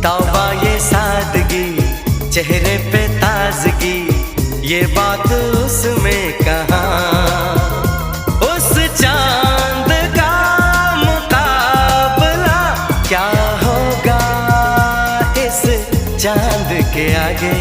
तौबा ये सादगी, चेहरे पे ताजगी, ये बात उसमें कहाँ। उस चांद का मुकाबला क्या होगा इस चांद के आगे।